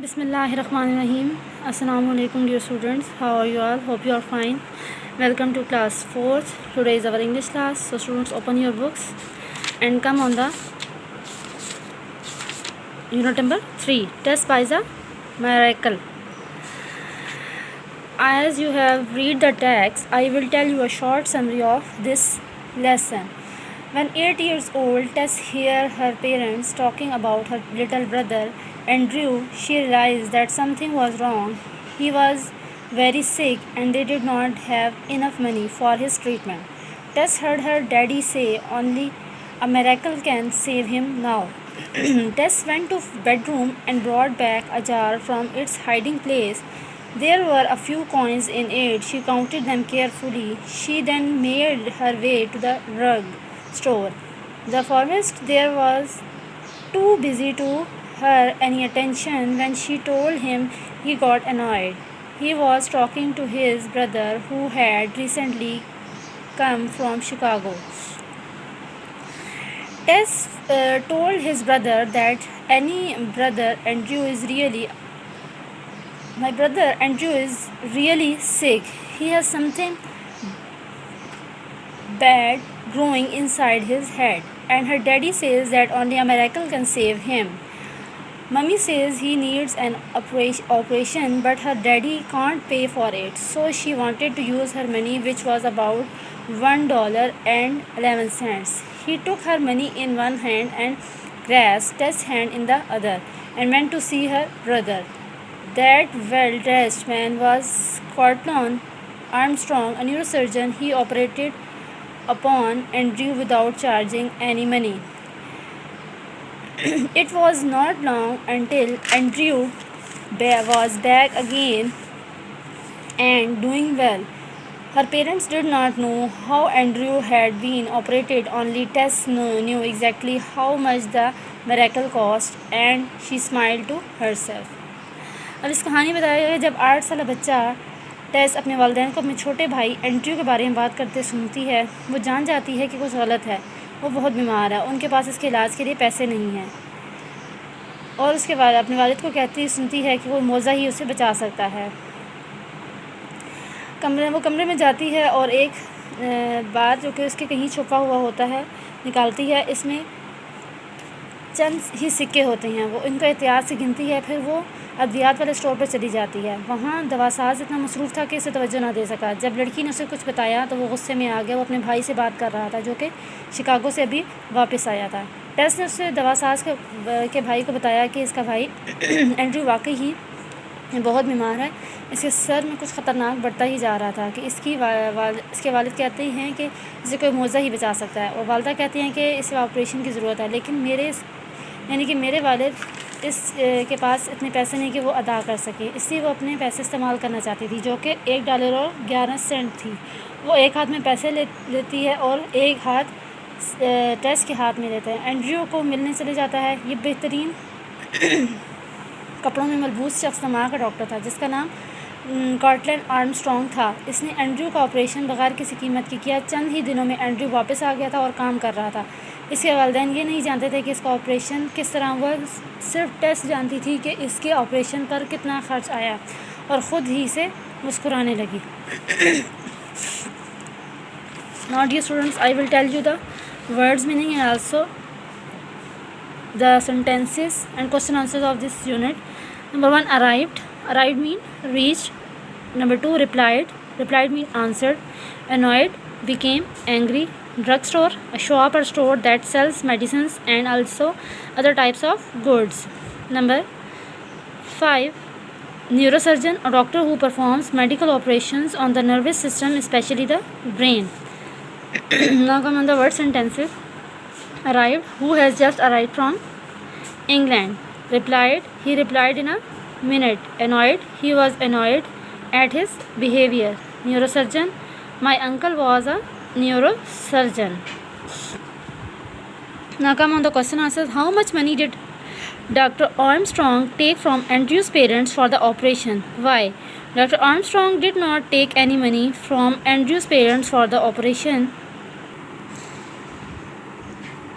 Bismillahirrahmanirrahim. Assalamu alaikum dear students. How are you all? Hope you are fine. Welcome to class 4th. Today is our English class. So students, open your books and come on the unit number 3. Test by the miracle. As you have read the text, I will tell you a short summary of this lesson. When 8 years old, Tess heard her parents talking about her little brother Andrew. She realized that something was wrong. He was very sick and they did not have enough money for his treatment. Tess heard her daddy say only a miracle can save him now. Tess went to bedroom and brought back a jar from its hiding place. There were a few coins in it. She counted them carefully. She then made her way to the rug store. The pharmacist there was too busy to her any attention. When she told him, he got annoyed. He was talking to his brother who had recently come from Chicago. Tess told his brother that my brother Andrew is really sick. He has something bad growing inside his head, and her daddy says that only a miracle can save him. Mummy says he needs an operation, but her daddy can't pay for it, so she wanted to use her money, which was about $1.11. He took her money in one hand and grasped Tess' hand in the other and went to see her brother. That well-dressed man was Cortland Armstrong, a neurosurgeon. He operated upon Andrew without charging any money. It was not long until Andrew was back again and doing well. Her parents did not know how Andrew had been operated, only Tess knew exactly how much the miracle cost, and she smiled to herself. अब इस कहानी बताया गया जब 8 साल बच्चा टेस अपने वालिदैन को अपने छोटे भाई एंड्रयू के बारे में बात करते सुनती है, वो जान जाती है कि कुछ गलत है। वो बहुत बीमार है, उनके पास इसके इलाज के लिए पैसे नहीं हैं, और उसके बाद अपने वालिद को कहती सुनती है कि वो मौज़ा ही उसे बचा सकता है। वो कमरे में जाती है और एक बात जो कि उसके कहीं छुपा हुआ होता है निकालती है। इसमें चंद ही सिक्के होते हैं। वो इनको एहतियात से गिनती है। फिर वो अद्वियात वाले स्टोर पर चली जाती है। वहाँ दवासाज इतना मसरूफ़ था कि उसे तवज्जो ना दे सका। जब लड़की ने उसे कुछ बताया तो वो गुस्से में आ गया। वो अपने भाई से बात कर रहा था जो कि शिकागो से अभी वापस आया था। टेस ने उससे दवासाज के भाई को बताया कि इसका भाई एंड्रयू वाकई ही बहुत बीमार है। इसके सर में कुछ ख़तरनाक बढ़ता ही जा रहा था कि इसके वालिद कहते हैं कि इसे कोई मौज़ा ही बचा सकता है, और वालिदा कहती हैं कि इसे ऑपरेशन की ज़रूरत है, लेकिन मेरे वालिद के पास इतने पैसे नहीं कि वो अदा कर सके, इसलिए वो अपने पैसे इस्तेमाल करना चाहती थी जो कि $1.11 थी। वो एक हाथ में पैसे लेती है और एक हाथ टेस के हाथ में लेते हैं। एंड्रयू को मिलने चले जाता है। ये बेहतरीन कपड़ों में मलबूस शख्स दिमाग का डॉक्टर था जिसका नाम कॉर्टलैंड आर्मस्ट्रॉन्ग था। इसने एंड्रयू का ऑपरेशन बगैर किसी कीमत के किया। चंद ही दिनों में एंड्रयू वापस आ गया था और काम कर रहा था। इसके वालिदैन ये नहीं जानते थे कि इसका ऑपरेशन किस तरह हुआ। सिर्फ टेस जानती थी कि इसके ऑपरेशन पर कितना खर्च आया, और ख़ुद ही से मुस्कुराने लगी। Now dear students, I will tell you the words meaning and also the sentences and question answers of this unit. Number 1, arrived. Arrived mean reached. Number 2, replied. Replied mean answered. Annoyed, became angry. Drugstore, a shop or store that sells medicines and also other types of goods. Number 5, neurosurgeon, a doctor who performs medical operations on the nervous system, especially the brain. Now come on the word sentences. Arrived, who has just arrived from England. Replied, he replied in a minute. Annoyed, he was annoyed at his behavior. Neurosurgeon, my uncle was a neurosurgeon. Now come on the question answers. How much money did Dr. Armstrong take from Andrew's parents for the operation? Why? Dr. Armstrong did not take any money from Andrew's parents for the operation.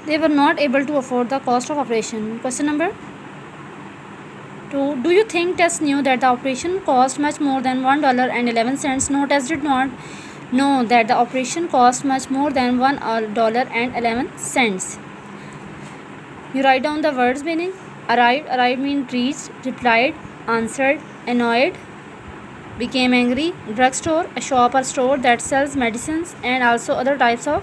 They were not able to afford the cost of operation. Question number 2. Do you think Tess knew that the operation cost much more than $1.11? No, Tess did not know that the operation cost much more than $1.11. You write down the words meaning. Arrived, arrived means reached, replied, answered, annoyed, became angry. Drugstore, a shop or store that sells medicines and also other types of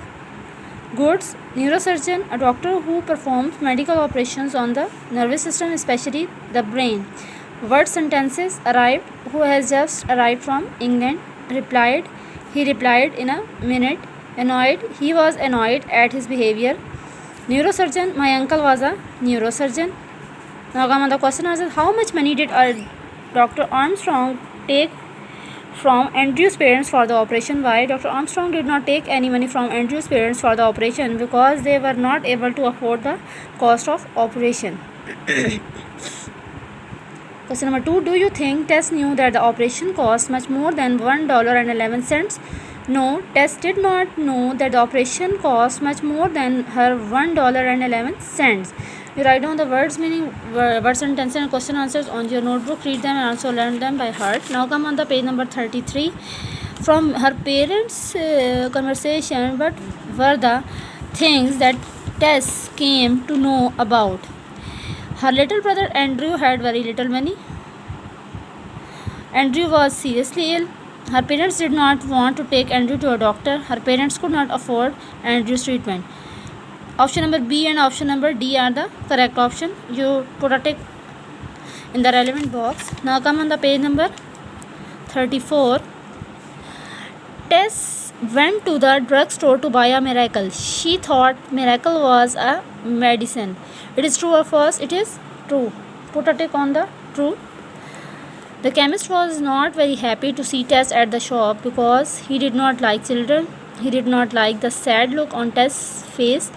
goods. Neurosurgeon, a doctor who performs medical operations on the nervous system, especially the brain. Word sentences. Arrived, who has just arrived from England. Replied, he replied in a minute. Annoyed, he was annoyed at his behavior. Neurosurgeon, my uncle was a neurosurgeon. Now come on the question answer. How much money did Dr. Armstrong take from Andrew's parents for the operation? Why? Dr. Armstrong did not take any money from Andrew's parents for the operation because they were not able to afford the cost of operation. Question number 2. Do you think Tess knew that the operation cost much more than $1.11? No, Tess did not know that the operation cost much more than her $1.11. You write down the words meaning, words sentence and question answers on your notebook. Read them and also learn them by heart. Now come on the page number 33. From her parents' conversation, what were the things that Tess came to know about? Her little brother Andrew had very little money. Andrew was seriously ill. Her parents did not want to take Andrew to a doctor. Her parents could not afford Andrew's treatment. Option number B and option number D are the correct option. You put a tick in the relevant box. Now come on the page number 34. Tess went to the drugstore to buy a miracle. She thought miracle was a medicine. It is true or false? It is true. Put a tick on the true. The chemist was not very happy to see Tess at the shop because he did not like children. He did not like the sad look on Tess' face.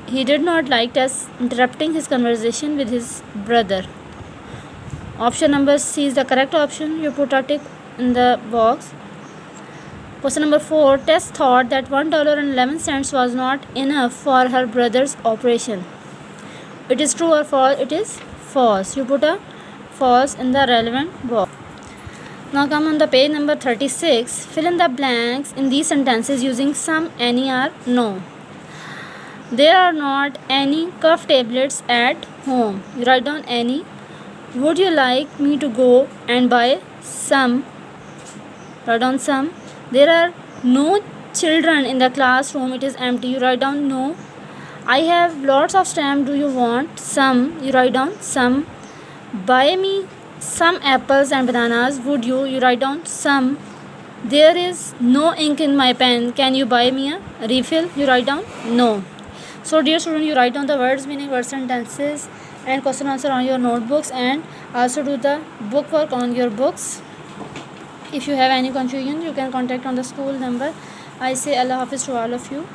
He did not like Tess interrupting his conversation with his brother. Option number C is the correct option. You put a tick in the box. Question number 4. Tess thought that $1.11 was not enough for her brother's operation. It is true or false? It is false. You put a false in the relevant box. Now come on the page number 36. Fill in the blanks in these sentences using some, any, or no. There are not any cough tablets at home. You write down any. Would you like me to go and buy some? Write down some. There are no children in the classroom. It is empty. You write down no. I have lots of stamps. Do you want some? You write down some. Buy me some apples and bananas. Would you? You write down some. There is no ink in my pen. Can you buy me a refill? You write down no. So dear student, you write down the words meaning, word sentences and question answer on your notebooks and also do the book work on your books. If you have any confusion, you can contact on the school number. I say Allah Hafiz to all of you.